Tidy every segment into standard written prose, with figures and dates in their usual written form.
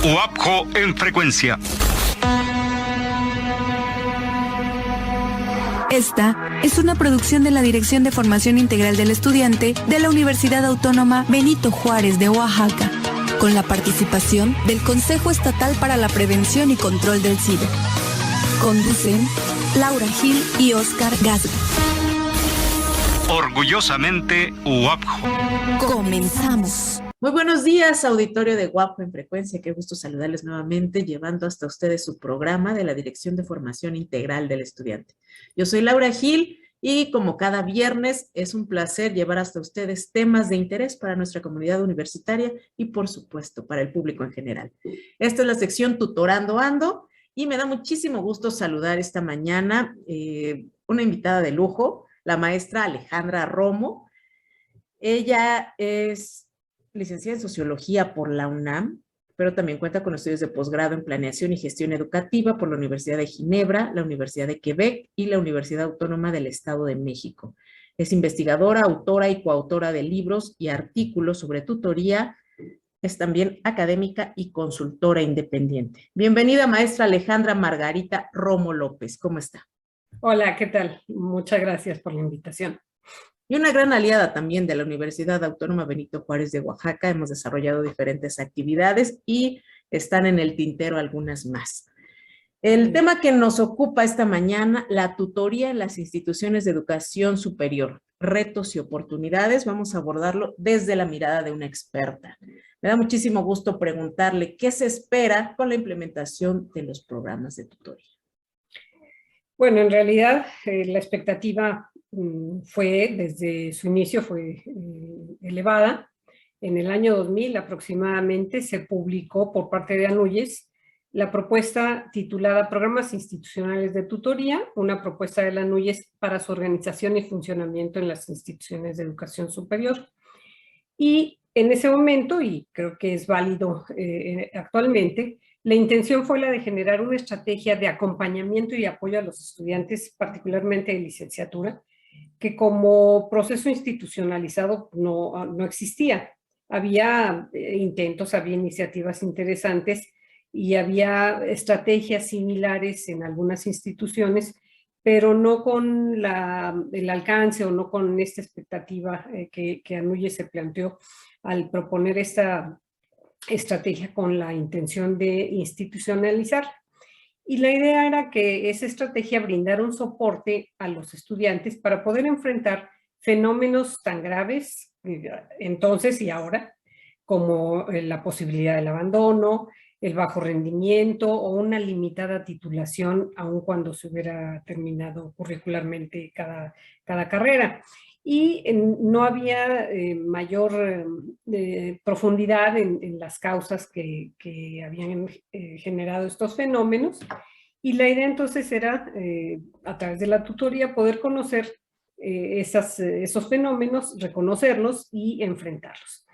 UAPJO en frecuencia. Esta es una producción de la Dirección de Formación Integral del Estudiante de la Universidad Autónoma Benito Juárez de Oaxaca, con la participación del Consejo Estatal para la Prevención y Control del SIDA. Conducen Laura Gil y Óscar Gasly. Orgullosamente UAPJO. Comenzamos. Muy buenos días, auditorio de UAPJO en frecuencia. Qué gusto saludarles nuevamente, llevando hasta ustedes su programa de la Dirección de Formación Integral del Estudiante. Yo soy Laura Gil y como cada viernes es un placer llevar hasta ustedes temas de interés para nuestra comunidad universitaria y por supuesto para el público en general. Esta es la sección Tutorando Ando y me da muchísimo gusto saludar esta mañana una invitada de lujo, la maestra Alejandra Romo. Ella es licenciada en Sociología por la UNAM, pero también cuenta con estudios de posgrado en Planeación y Gestión Educativa por la Universidad de Ginebra, la Universidad de Quebec y la Universidad Autónoma del Estado de México. Es investigadora, autora y coautora de libros y artículos sobre tutoría. Es también académica y consultora independiente. Bienvenida, maestra Alejandra Margarita Romo López. ¿Cómo está? Hola, ¿qué tal? Muchas gracias por la invitación. Y una gran aliada también de la Universidad Autónoma Benito Juárez de Oaxaca. Hemos desarrollado diferentes actividades y están en el tintero algunas más. El tema que nos ocupa esta mañana, la tutoría en las instituciones de educación superior, retos y oportunidades. Vamos a abordarlo desde la mirada de una experta. Me da muchísimo gusto preguntarle qué se espera con la implementación de los programas de tutoría. Bueno, en realidad la expectativa fue, desde su inicio fue elevada. En el año 2000 aproximadamente se publicó por parte de ANUYES la propuesta titulada Programas Institucionales de Tutoría, una propuesta de la ANUYES para su organización y funcionamiento en las instituciones de educación superior. Y en ese momento, y creo que es válido actualmente, la intención fue la de generar una estrategia de acompañamiento y apoyo a los estudiantes, particularmente de licenciatura, que como proceso institucionalizado no existía. Había intentos, había iniciativas interesantes y había estrategias similares en algunas instituciones, pero no con el alcance o no con esta expectativa que ANUYES se planteó al proponer esta estrategia con la intención de institucionalizar. Y la idea era que esa estrategia brindara un soporte a los estudiantes para poder enfrentar fenómenos tan graves entonces y ahora, como la posibilidad del abandono, el bajo rendimiento o una limitada titulación, aun cuando se hubiera terminado curricularmente cada carrera. Y no había mayor profundidad en las causas que habían generado estos fenómenos. Y la idea entonces era, a través de la tutoría, poder conocer esos fenómenos, reconocerlos y enfrentarlos.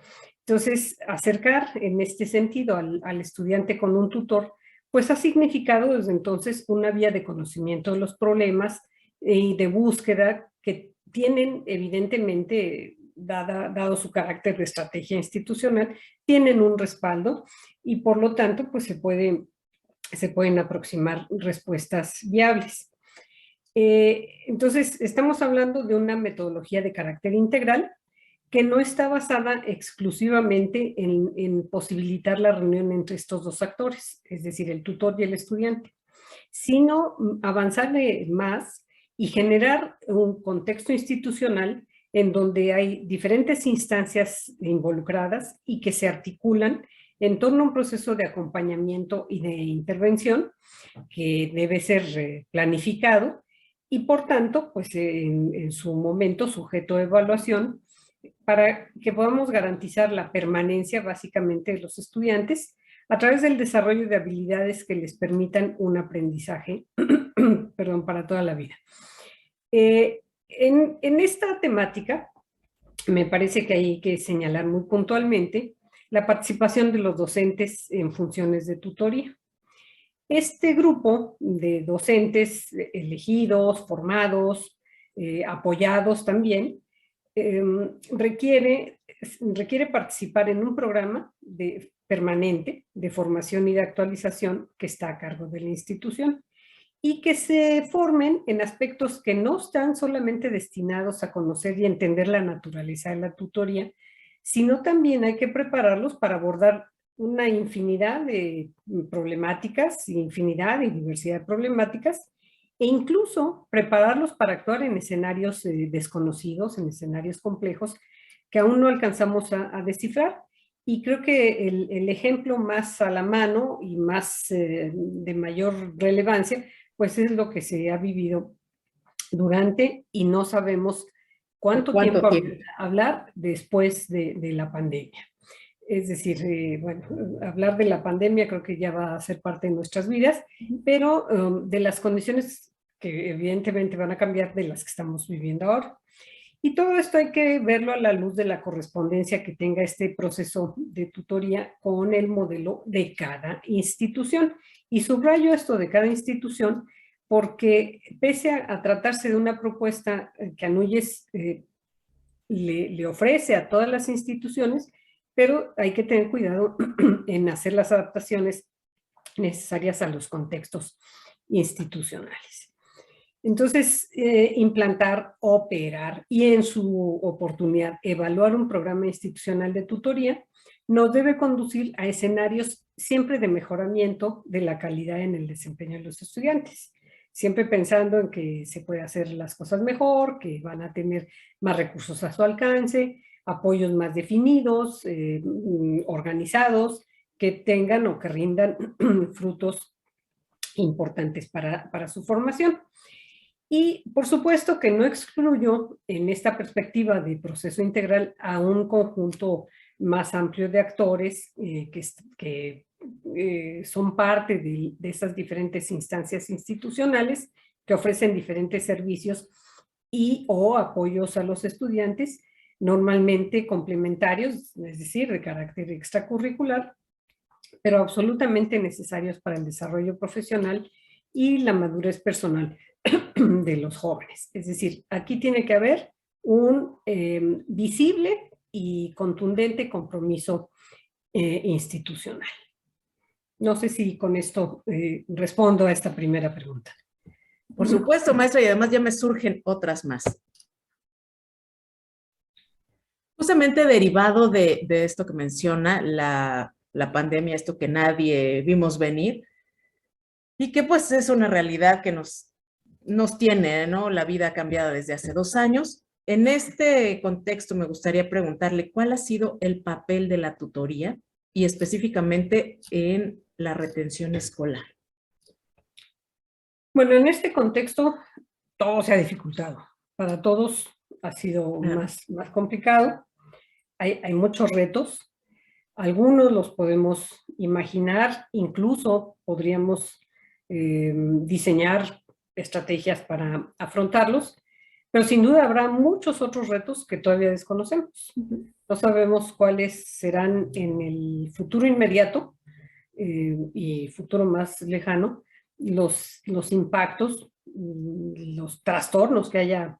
Entonces, acercar en este sentido al estudiante con un tutor, pues ha significado desde entonces una vía de conocimiento de los problemas y de búsqueda que tienen evidentemente, dado su carácter de estrategia institucional, tienen un respaldo y por lo tanto pues se pueden aproximar respuestas viables. Entonces estamos hablando de una metodología de carácter integral que no está basada exclusivamente en posibilitar la reunión entre estos dos actores, es decir, el tutor y el estudiante, sino avanzarle más y generar un contexto institucional en donde hay diferentes instancias involucradas y que se articulan en torno a un proceso de acompañamiento y de intervención que debe ser planificado y por tanto, pues en su momento sujeto a evaluación para que podamos garantizar la permanencia básicamente de los estudiantes a través del desarrollo de habilidades que les permitan un aprendizaje para toda la vida. En esta temática, me parece que hay que señalar muy puntualmente la participación de los docentes en funciones de tutoría. Este grupo de docentes elegidos, formados, apoyados también, requiere requiere participar en un programa permanente de formación y de actualización que está a cargo de la institución y que se formen en aspectos que no están solamente destinados a conocer y entender la naturaleza de la tutoría, sino también hay que prepararlos para abordar una infinidad de problemáticas, infinidad y diversidad de problemáticas, e incluso prepararlos para actuar en escenarios desconocidos, en escenarios complejos que aún no alcanzamos a descifrar. Y creo que el ejemplo más a la mano y más de mayor relevancia, pues es lo que se ha vivido durante y no sabemos cuánto tiempo hablar después de la pandemia. Es decir, bueno, hablar de la pandemia creo que ya va a ser parte de nuestras vidas, pero de las condiciones que evidentemente van a cambiar de las que estamos viviendo ahora. Y todo esto hay que verlo a la luz de la correspondencia que tenga este proceso de tutoría con el modelo de cada institución. Y subrayo esto de cada institución porque pese a tratarse de una propuesta que Anuyes le ofrece a todas las instituciones, pero hay que tener cuidado en hacer las adaptaciones necesarias a los contextos institucionales. Entonces, implantar, operar y en su oportunidad evaluar un programa institucional de tutoría nos debe conducir a escenarios siempre de mejoramiento de la calidad en el desempeño de los estudiantes. Siempre pensando en que se puede hacer las cosas mejor, que van a tener más recursos a su alcance, apoyos más definidos, organizados, que tengan o que rindan frutos importantes para su formación. Y por supuesto que no excluyo en esta perspectiva de proceso integral a un conjunto más amplio de actores que son parte de esas diferentes instancias institucionales que ofrecen diferentes servicios y o apoyos a los estudiantes, normalmente complementarios, es decir, de carácter extracurricular, pero absolutamente necesarios para el desarrollo profesional y la madurez personal de los jóvenes. Es decir, aquí tiene que haber un visible y contundente compromiso institucional. No sé si con esto respondo a esta primera pregunta. Por supuesto, maestra, y además ya me surgen otras más. Justamente derivado de esto que menciona, la pandemia, esto que nadie vimos venir, y que pues es una realidad que nos tiene, ¿no? La vida cambiada desde hace 2 años. En este contexto me gustaría preguntarle cuál ha sido el papel de la tutoría y específicamente en la retención escolar. Bueno, en este contexto todo se ha dificultado. Para todos ha sido más complicado. Hay muchos retos. Algunos los podemos imaginar, incluso podríamos diseñar estrategias para afrontarlos, pero sin duda habrá muchos otros retos que todavía desconocemos. No sabemos cuáles serán en el futuro inmediato y futuro más lejano los impactos, los trastornos que haya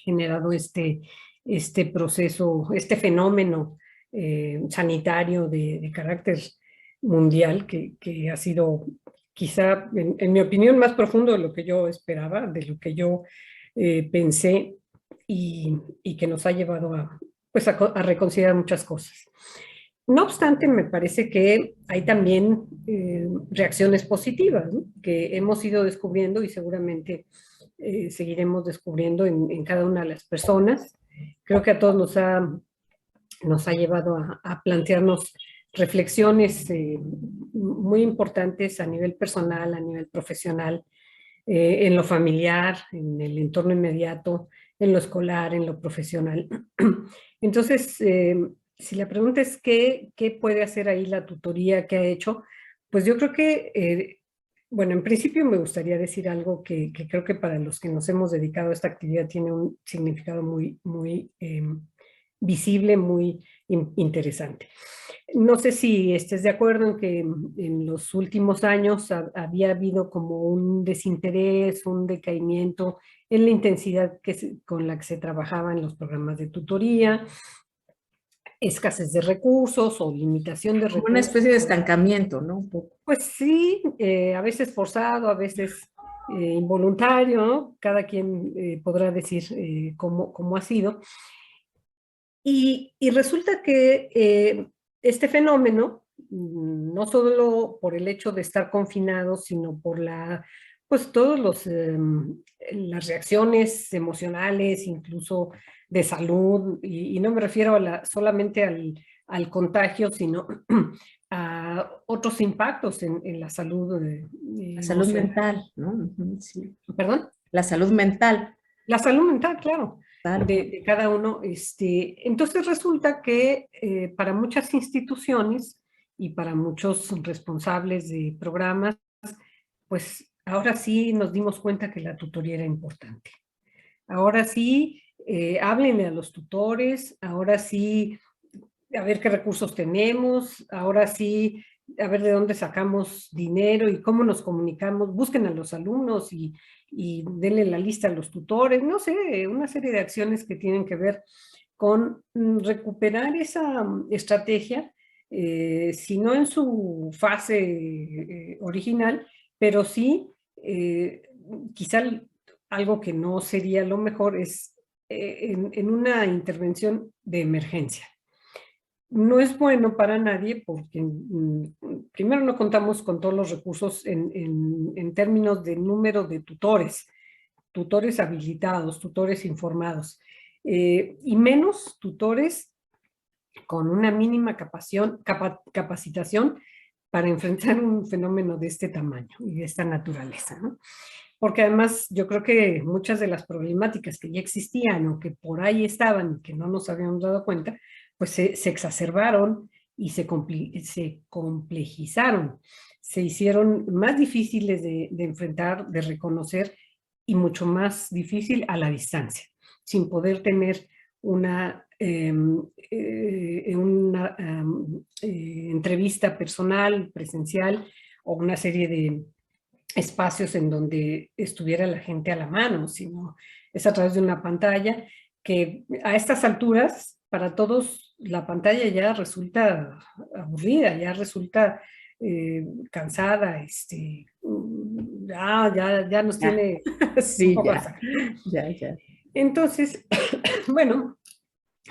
generado este proceso, este fenómeno sanitario de carácter mundial que ha sido quizá, en mi opinión, más profundo de lo que yo esperaba, de lo que yo pensé y que nos ha llevado a reconsiderar muchas cosas. No obstante, me parece que hay también reacciones positivas, ¿no? Que hemos ido descubriendo y seguramente seguiremos descubriendo en cada una de las personas. Creo que a todos nos ha llevado a plantearnos reflexiones muy importantes a nivel personal, a nivel profesional, en lo familiar, en el entorno inmediato, en lo escolar, en lo profesional. Entonces, si la pregunta es ¿qué puede hacer ahí la tutoría que ha hecho? Pues yo creo que, bueno, en principio me gustaría decir algo que creo que para los que nos hemos dedicado a esta actividad tiene un significado muy visible, muy interesante. No sé si estés de acuerdo en que en los últimos años había habido como un desinterés, un decaimiento en la intensidad con la que se trabajaba en los programas de tutoría. escasez de recursos o limitación de Como una recursos. especie de estancamiento, ¿no? Un poco. Pues sí, a veces forzado, a veces involuntario, ¿no? Cada quien podrá decir cómo ha sido. Y resulta que este fenómeno, no solo por el hecho de estar confinados, sino por pues todos las reacciones emocionales, incluso de salud, y no me refiero solamente al contagio, sino a otros impactos en la salud La salud emocional. mental, ¿no? Ujú, sí. ¿Perdón? La salud mental. La salud mental, claro, Claro. de cada uno. Entonces resulta que para muchas instituciones y para muchos responsables de programas, pues ahora sí nos dimos cuenta que la tutoría era importante. Ahora sí, háblenle a los tutores, ahora sí, a ver qué recursos tenemos, ahora sí, a ver de dónde sacamos dinero y cómo nos comunicamos, busquen a los alumnos y denle la lista a los tutores, no sé, una serie de acciones que tienen que ver con recuperar esa estrategia, si no en su fase original, pero sí, quizá algo que no sería lo mejor es en una intervención de emergencia. No es bueno para nadie porque primero no contamos con todos los recursos en términos de número de tutores habilitados, tutores informados, y menos tutores con una mínima capacitación para enfrentar un fenómeno de este tamaño y de esta naturaleza, ¿no? Porque además yo creo que muchas de las problemáticas que ya existían o que por ahí estaban y que no nos habíamos dado cuenta, pues se exacerbaron y se complejizaron, se hicieron más difíciles de enfrentar, de reconocer y mucho más difícil a la distancia, sin poder tener una entrevista personal, presencial o una serie de espacios en donde estuviera la gente a la mano, sino es a través de una pantalla que a estas alturas para todos la pantalla ya resulta aburrida, ya resulta cansada, ya nos tiene Sí, un poco ya. hasta. Ya. Entonces, bueno,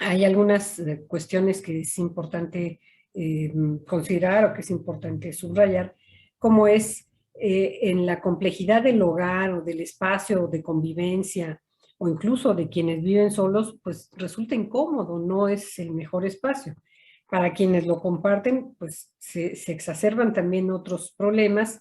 hay algunas cuestiones que es importante considerar o que es importante subrayar, como es en la complejidad del hogar o del espacio de convivencia o incluso de quienes viven solos, pues resulta incómodo, no es el mejor espacio. Para quienes lo comparten, pues se exacerban también otros problemas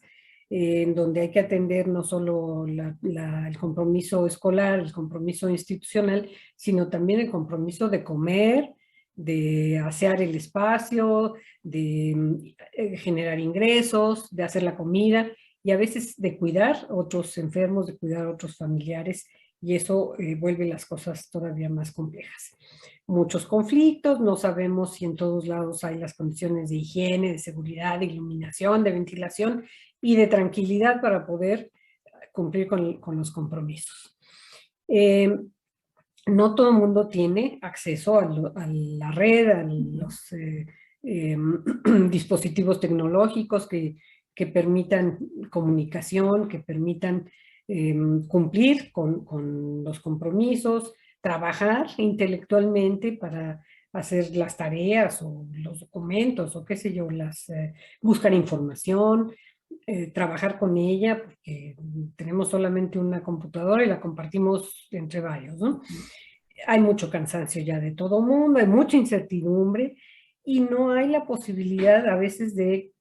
en donde hay que atender no solo el compromiso escolar, el compromiso institucional, sino también el compromiso de comer, de asear el espacio, de generar ingresos, de hacer la comida y a veces de cuidar otros enfermos, de cuidar a otros familiares, y eso vuelve las cosas todavía más complejas. Muchos conflictos, no sabemos si en todos lados hay las condiciones de higiene, de seguridad, de iluminación, de ventilación y de tranquilidad para poder cumplir con los compromisos. No todo el mundo tiene acceso a la red, a los dispositivos tecnológicos que permitan comunicación, que permitan cumplir con los compromisos, trabajar intelectualmente para hacer las tareas o los documentos o qué sé yo, buscar información, trabajar con ella, porque tenemos solamente una computadora y la compartimos entre varios, ¿no? Hay mucho cansancio ya de todo mundo, hay mucha incertidumbre y no hay la posibilidad a veces de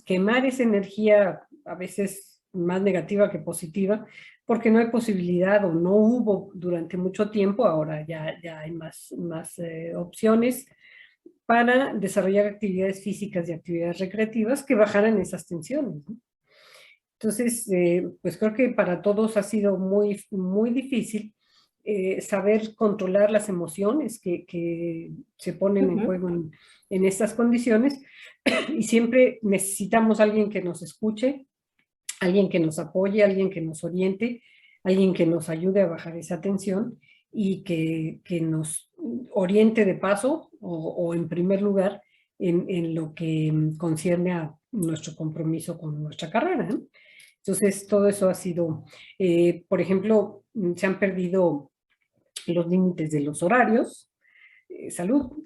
quemar esa energía, a veces más negativa que positiva, porque no hay posibilidad o no hubo durante mucho tiempo, ahora ya hay más opciones para desarrollar actividades físicas y actividades recreativas que bajaran esas tensiones, ¿no? Entonces, pues creo que para todos ha sido muy, muy difícil saber controlar las emociones que se ponen en juego en estas condiciones, y siempre necesitamos a alguien que nos escuche, alguien que nos apoye, alguien que nos oriente, alguien que nos ayude a bajar esa tensión y que nos oriente de paso o en primer lugar en lo que concierne a nuestro compromiso con nuestra carrera, ¿no? Entonces, todo eso ha sido, por ejemplo, se han perdido los límites de los horarios, salud,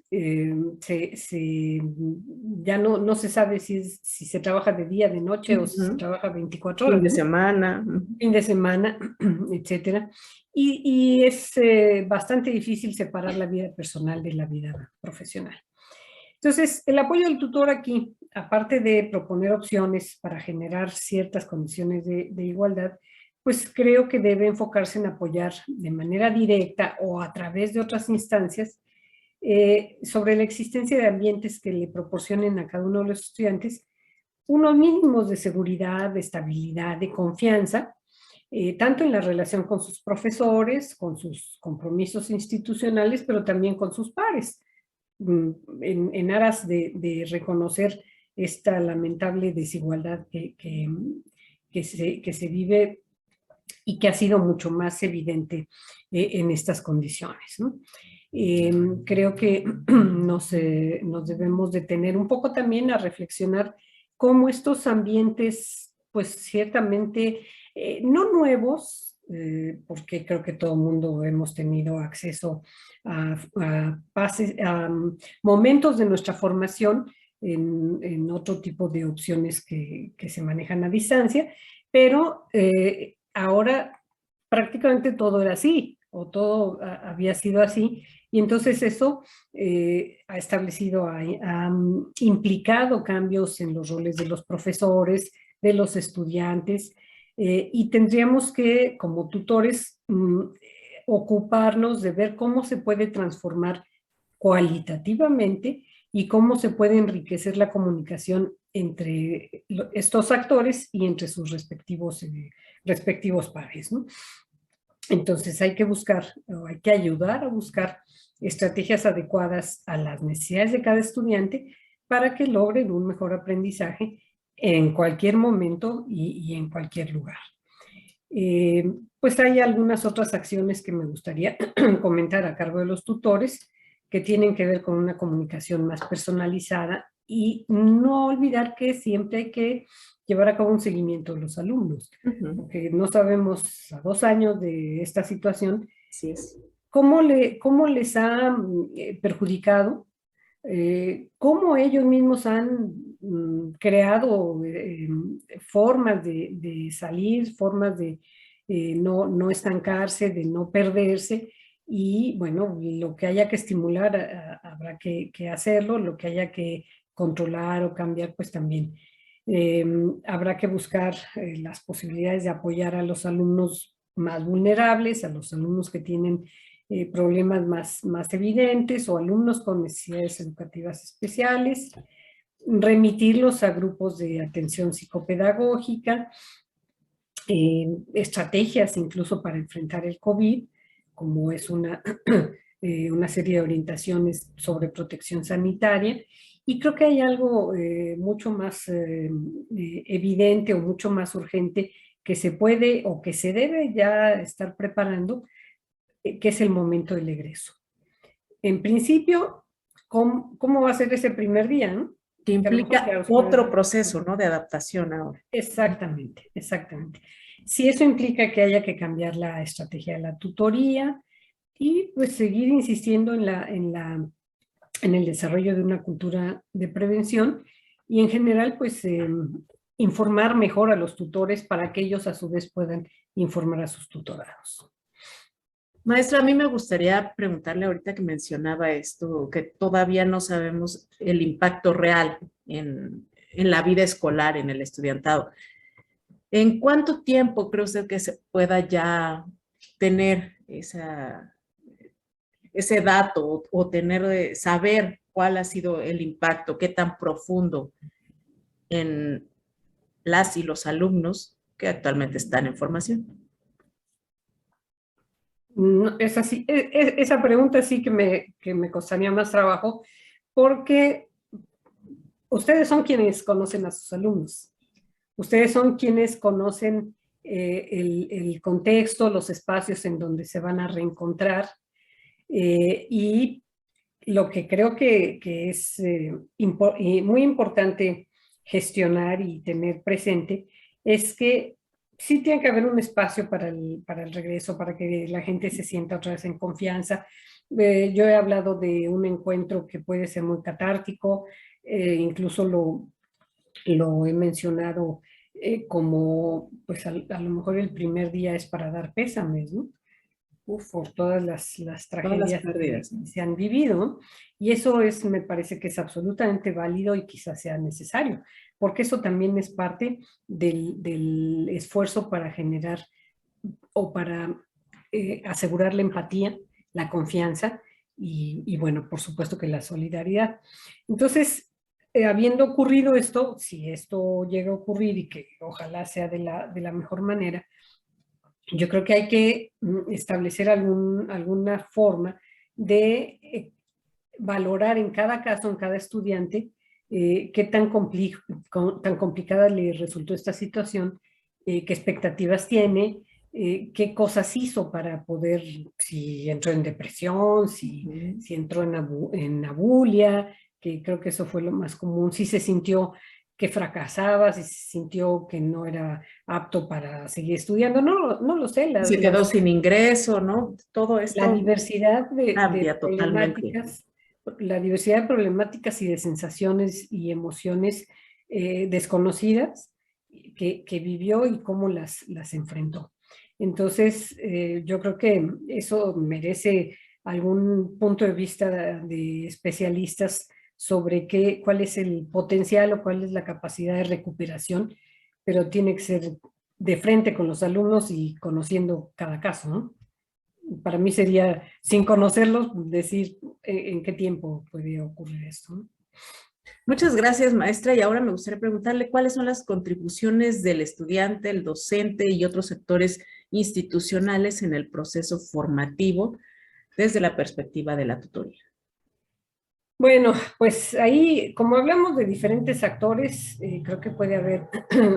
ya no se sabe si se trabaja de día, de noche o si se trabaja 24 horas. Fin de semana. Fin de semana, etcétera. Y es bastante difícil separar la vida personal de la vida profesional. Entonces, el apoyo del tutor aquí, aparte de proponer opciones para generar ciertas condiciones de igualdad, pues creo que debe enfocarse en apoyar de manera directa o a través de otras instancias sobre la existencia de ambientes que le proporcionen a cada uno de los estudiantes unos mínimos de seguridad, de estabilidad, de confianza, tanto en la relación con sus profesores, con sus compromisos institucionales, pero también con sus pares, en aras de reconocer esta lamentable desigualdad que se vive y que ha sido mucho más evidente en estas condiciones, ¿no? Creo que nos debemos detener un poco también a reflexionar cómo estos ambientes, pues ciertamente no nuevos, porque creo que todo el mundo hemos tenido acceso a momentos de nuestra formación en otro tipo de opciones que se manejan a distancia, pero ahora prácticamente todo era así, o todo había sido así, y entonces eso ha establecido, ha implicado cambios en los roles de los profesores, de los estudiantes, y tendríamos que, como tutores, ocuparnos de ver cómo se puede transformar cualitativamente y cómo se puede enriquecer la comunicación entre estos actores y entre sus respectivos pares, ¿no? Entonces hay que buscar, o hay que ayudar a buscar estrategias adecuadas a las necesidades de cada estudiante para que logren un mejor aprendizaje en cualquier momento y en cualquier lugar. Pues hay algunas otras acciones que me gustaría comentar a cargo de los tutores que tienen que ver con una comunicación más personalizada y no olvidar que siempre hay que llevar a cabo un seguimiento de los alumnos, porque no sabemos a 2 años de esta situación Así es. cómo les ha perjudicado, cómo ellos mismos han creado formas de salir, formas de no estancarse, de no perderse, y bueno, lo que haya que estimular habrá que hacerlo, lo que haya que controlar o cambiar, pues también. Habrá que buscar las posibilidades de apoyar a los alumnos más vulnerables, a los alumnos que tienen problemas más evidentes o alumnos con necesidades educativas especiales, remitirlos a grupos de atención psicopedagógica, estrategias incluso para enfrentar el COVID, como es una serie de orientaciones sobre protección sanitaria. Y creo que hay algo mucho más evidente o mucho más urgente que se puede o que se debe ya estar preparando, que es el momento del egreso. En principio, ¿cómo va a ser ese primer día, ¿no? Que implica otro proceso, ¿no? De adaptación ahora. Exactamente, exactamente. Si eso implica que haya que cambiar la estrategia de la tutoría y pues seguir insistiendo en el desarrollo de una cultura de prevención y en general pues informar mejor a los tutores para que ellos a su vez puedan informar a sus tutorados. Maestra, a mí me gustaría preguntarle ahorita que mencionaba esto, que todavía no sabemos el impacto real en la vida escolar, en el estudiantado. ¿En cuánto tiempo cree usted que se pueda ya tener ese dato o saber cuál ha sido el impacto, qué tan profundo en las y los alumnos que actualmente están en formación? Esa pregunta sí que me costaría más trabajo, porque ustedes son quienes conocen a sus alumnos. Ustedes son quienes conocen el contexto, los espacios en donde se van a reencontrar, y lo que creo que es muy importante gestionar y tener presente es que sí tiene que haber un espacio para el regreso, para que la gente se sienta otra vez en confianza. Yo he hablado de un encuentro que puede ser muy catártico, incluso lo he mencionado como, pues a lo mejor el primer día es para dar pésames, ¿no? Por todas las tragedias pérdidas, que se han vivido, y eso me parece que es absolutamente válido y quizás sea necesario, porque eso también es parte del esfuerzo para generar o para asegurar la empatía, la confianza y bueno, por supuesto que la solidaridad. Entonces, habiendo ocurrido esto, si esto llega a ocurrir y que ojalá sea de la mejor manera, yo creo que hay que establecer alguna forma de valorar en cada caso, en cada estudiante, qué tan complicada le resultó esta situación, qué expectativas tiene, qué cosas hizo para poder, si entró en depresión, si entró en abulia, que creo que eso fue lo más común, si se sintió que fracasaba, si se sintió que no era apto para seguir estudiando, no lo sé. Se quedó sin ingreso, ¿no? Todo esto La diversidad de cambia totalmente. problemáticas, la diversidad de problemáticas y de sensaciones y emociones desconocidas que vivió y cómo las enfrentó. Entonces, yo creo que eso merece algún punto de vista de especialistas sobre cuál es el potencial o cuál es la capacidad de recuperación, pero tiene que ser de frente con los alumnos y conociendo cada caso, ¿no? Para mí sería, sin conocerlos, decir en qué tiempo puede ocurrir esto, ¿no? Muchas gracias, maestra. Y ahora me gustaría preguntarle cuáles son las contribuciones del estudiante, el docente y otros sectores institucionales en el proceso formativo desde la perspectiva de la tutoría. Bueno, pues ahí, como hablamos de diferentes actores, creo que puede haber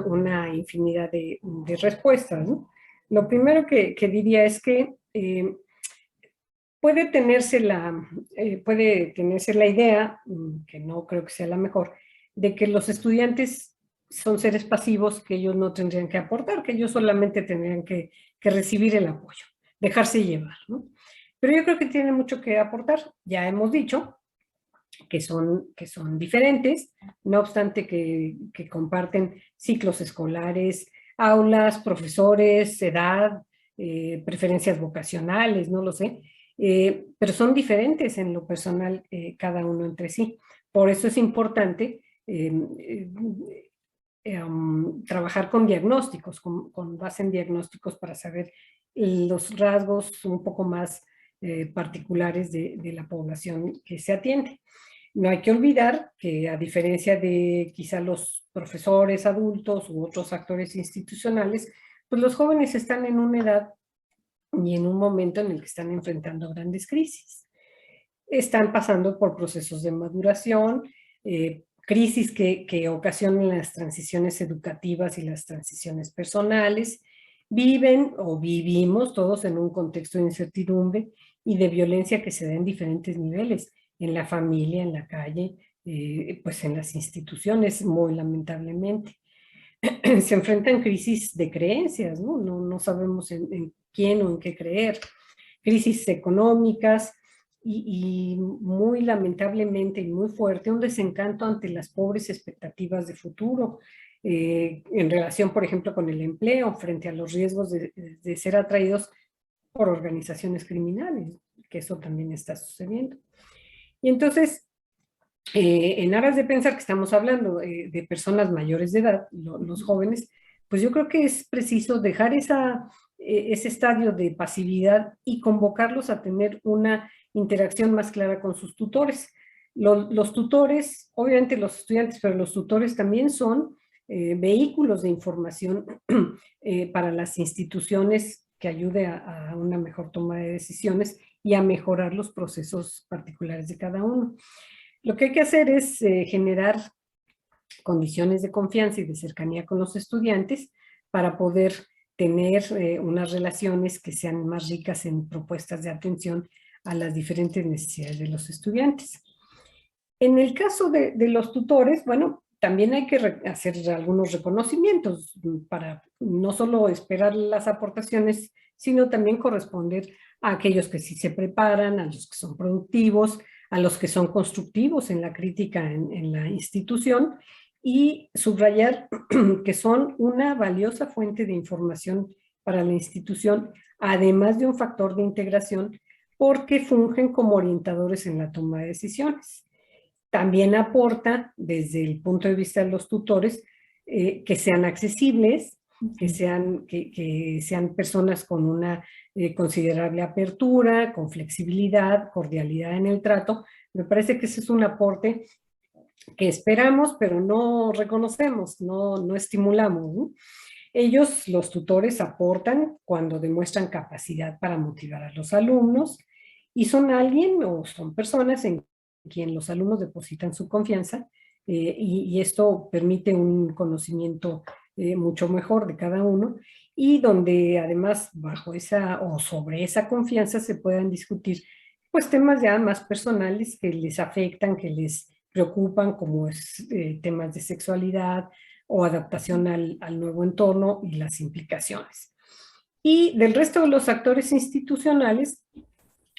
una infinidad de respuestas, ¿no? Lo primero que diría es que puede tenerse la idea, que no creo que sea la mejor, de que los estudiantes son seres pasivos, que ellos no tendrían que aportar, que ellos solamente tendrían que recibir el apoyo, dejarse llevar, ¿no? Pero yo creo que tienen mucho que aportar. Ya hemos dicho que son diferentes, no obstante que comparten ciclos escolares, aulas, profesores, edad, preferencias vocacionales, no lo sé, pero son diferentes en lo personal cada uno entre sí. Por eso es importante trabajar con diagnósticos, con base en diagnósticos para saber los rasgos un poco más particulares de la población que se atiende. No hay que olvidar que, a diferencia de quizá los profesores adultos u otros actores institucionales, pues los jóvenes están en una edad y en un momento en el que están enfrentando grandes crisis. Están pasando por procesos de maduración, crisis que ocasionan las transiciones educativas y las transiciones personales. Viven o vivimos todos en un contexto de incertidumbre y de violencia que se da en diferentes niveles, en la familia, en la calle, pues en las instituciones, muy lamentablemente. Se enfrentan crisis de creencias, ¿no? No sabemos en quién o en qué creer. Crisis económicas y muy lamentablemente y muy fuerte un desencanto ante las pobres expectativas de futuro en relación, por ejemplo, con el empleo, frente a los riesgos de ser atraídos por organizaciones criminales, que eso también está sucediendo. Y entonces, en aras de pensar que estamos hablando de personas mayores de edad, los jóvenes, pues yo creo que es preciso dejar ese estadio de pasividad y convocarlos a tener una interacción más clara con sus tutores. Los tutores, obviamente los estudiantes, pero los tutores también son vehículos de información para las instituciones que ayude a una mejor toma de decisiones y a mejorar los procesos particulares de cada uno. Lo que hay que hacer es generar condiciones de confianza y de cercanía con los estudiantes para poder tener unas relaciones que sean más ricas en propuestas de atención a las diferentes necesidades de los estudiantes. En el caso de los tutores, bueno, también hay que hacer algunos reconocimientos para no solo esperar las aportaciones, sino también corresponder a aquellos que sí se preparan, a los que son productivos, a los que son constructivos en la crítica en la institución, y subrayar que son una valiosa fuente de información para la institución, además de un factor de integración, porque fungen como orientadores en la toma de decisiones. También aporta, desde el punto de vista de los tutores, que sean accesibles, que sean personas con una considerable apertura, con flexibilidad, cordialidad en el trato. Me parece que ese es un aporte que esperamos, pero no reconocemos, no estimulamos, ¿no? Ellos, los tutores, aportan cuando demuestran capacidad para motivar a los alumnos y son alguien o son personas en quien los alumnos depositan su confianza y esto permite un conocimiento mucho mejor de cada uno y donde además bajo esa o sobre esa confianza se puedan discutir pues temas ya más personales que les afectan, que les preocupan, como es temas de sexualidad o adaptación al nuevo entorno y las implicaciones. Y del resto de los actores institucionales,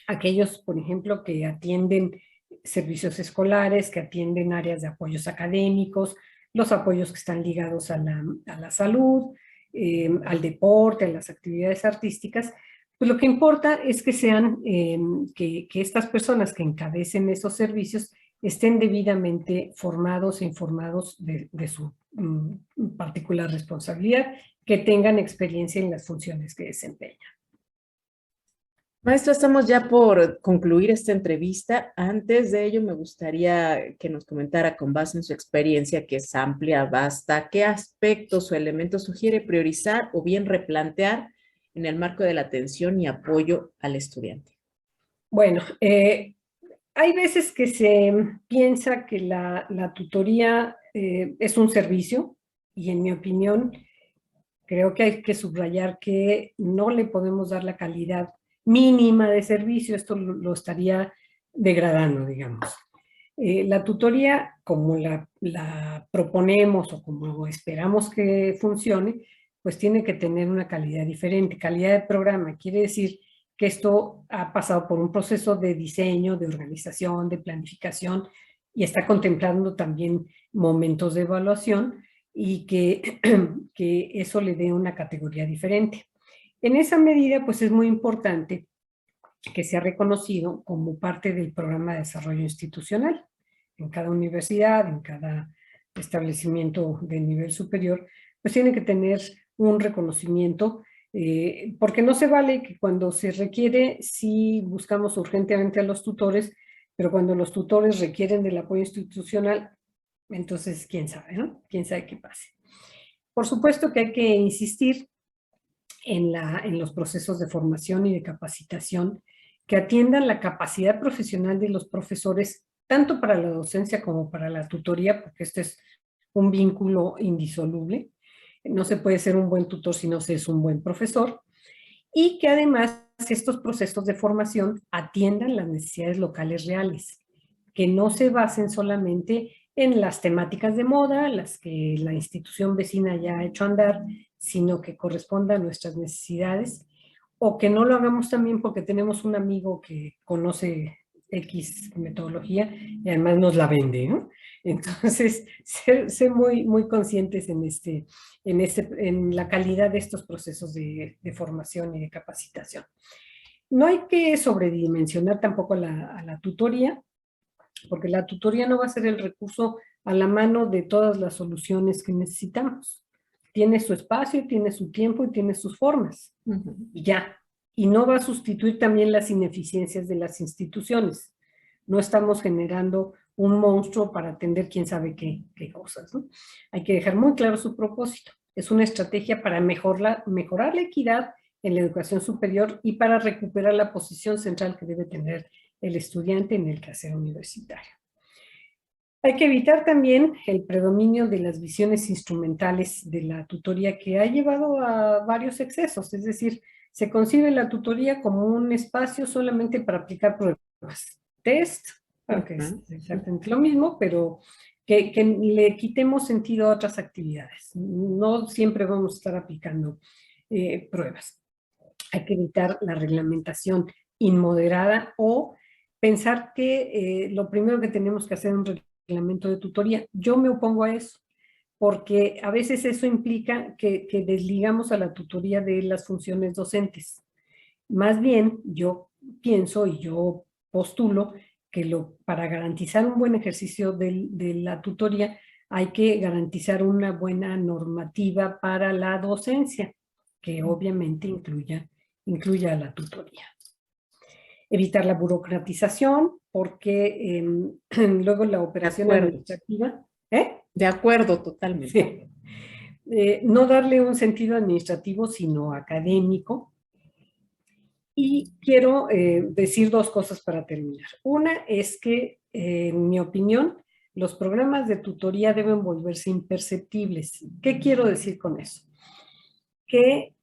aquellos, por ejemplo, que atienden servicios escolares, que atienden áreas de apoyos académicos, los apoyos que están ligados a la salud, al deporte, a las actividades artísticas, pues lo que importa es que sean, que estas personas que encabecen esos servicios estén debidamente formados e informados de su particular responsabilidad, que tengan experiencia en las funciones que desempeñan. Maestra, estamos ya por concluir esta entrevista. Antes de ello, me gustaría que nos comentara, con base en su experiencia, que es amplia, vasta, qué aspectos o elementos sugiere priorizar o bien replantear en el marco de la atención y apoyo al estudiante. Bueno, hay veces que se piensa que la tutoría es un servicio y en mi opinión creo que hay que subrayar que no le podemos dar la calidad mínima de servicio, esto lo estaría degradando, digamos. La tutoría, como la proponemos o como esperamos que funcione, pues tiene que tener una calidad diferente. Calidad de programa quiere decir que esto ha pasado por un proceso de diseño, de organización, de planificación, y está contemplando también momentos de evaluación y que eso le dé una categoría diferente. En esa medida, pues es muy importante que sea reconocido como parte del programa de desarrollo institucional. En cada universidad, en cada establecimiento de nivel superior, pues tiene que tener un reconocimiento, porque no se vale que cuando se requiere, sí buscamos urgentemente a los tutores, pero cuando los tutores requieren del apoyo institucional, entonces quién sabe, ¿no? Quién sabe qué pase. Por supuesto que hay que insistir en los procesos de formación y de capacitación que atiendan la capacidad profesional de los profesores, tanto para la docencia como para la tutoría, porque este es un vínculo indisoluble. No se puede ser un buen tutor si no se es un buen profesor. Y que además estos procesos de formación atiendan las necesidades locales reales, que no se basen solamente en las temáticas de moda, las que la institución vecina ya ha hecho andar, sino que corresponda a nuestras necesidades, o que no lo hagamos también porque tenemos un amigo que conoce X metodología y además nos la vende, ¿no? Entonces, ser muy, muy conscientes en la calidad de estos procesos de formación y de capacitación. No hay que sobredimensionar tampoco a la tutoría, porque la tutoría no va a ser el recurso a la mano de todas las soluciones que necesitamos. Tiene su espacio, tiene su tiempo y tiene sus formas. Y ya. Y no va a sustituir también las ineficiencias de las instituciones. No estamos generando un monstruo para atender quién sabe qué cosas, ¿no? Hay que dejar muy claro su propósito. Es una estrategia para mejorar la equidad en la educación superior y para recuperar la posición central que debe tener el estudiante en el quehacer universitario. Hay que evitar también el predominio de las visiones instrumentales de la tutoría que ha llevado a varios excesos, es decir, se concibe la tutoría como un espacio solamente para aplicar pruebas, test, aunque es exactamente lo mismo, pero que le quitemos sentido a otras actividades. No siempre vamos a estar aplicando pruebas. Hay que evitar la reglamentación inmoderada o pensar que lo primero que tenemos que hacer es un reglamento de tutoría. Yo me opongo a eso, porque a veces eso implica que desligamos a la tutoría de las funciones docentes. Más bien, yo pienso y yo postulo que para garantizar un buen ejercicio de la tutoría hay que garantizar una buena normativa para la docencia, que obviamente incluya la tutoría. Evitar la burocratización, porque luego la operación administrativa... De acuerdo, totalmente. Sí. No darle un sentido administrativo, sino académico. Y quiero decir dos cosas para terminar. Una es que, en mi opinión, los programas de tutoría deben volverse imperceptibles. ¿Qué quiero decir con eso? Que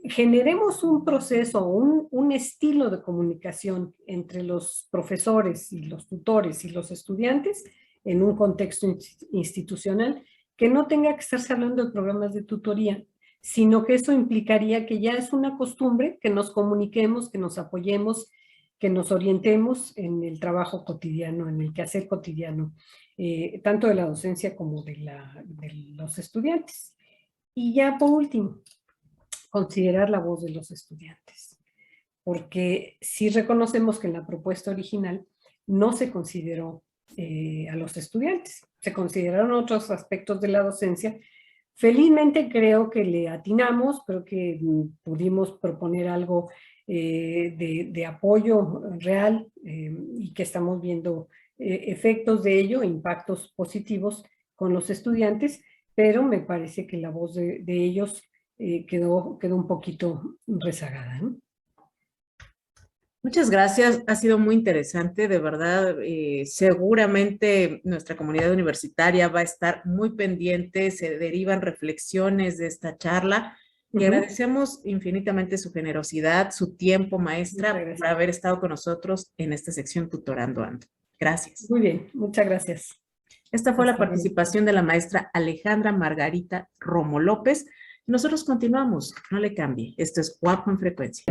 generemos un proceso, un estilo de comunicación entre los profesores y los tutores y los estudiantes en un contexto institucional que no tenga que estarse hablando de programas de tutoría, sino que eso implicaría que ya es una costumbre que nos comuniquemos, que nos apoyemos, que nos orientemos en el trabajo cotidiano, en el quehacer cotidiano, tanto de la docencia como de los estudiantes. Y ya por último, considerar la voz de los estudiantes, porque sí reconocemos que en la propuesta original no se consideró a los estudiantes, se consideraron otros aspectos de la docencia. Felizmente creo que le atinamos, creo que pudimos proponer algo de apoyo real y que estamos viendo efectos de ello, impactos positivos con los estudiantes, pero me parece que la voz de ellos quedó un poquito rezagada, ¿no? Muchas gracias, ha sido muy interesante, de verdad, seguramente nuestra comunidad universitaria va a estar muy pendiente, se derivan reflexiones de esta charla y agradecemos infinitamente su generosidad, su tiempo, maestra, por haber estado con nosotros en esta sección Tutorando Ando. Gracias. Muy bien, muchas gracias. Esta fue la participación de la maestra Alejandra Margarita Romo López. Nosotros continuamos, no le cambie. Esto es UAPJO en Frecuencia.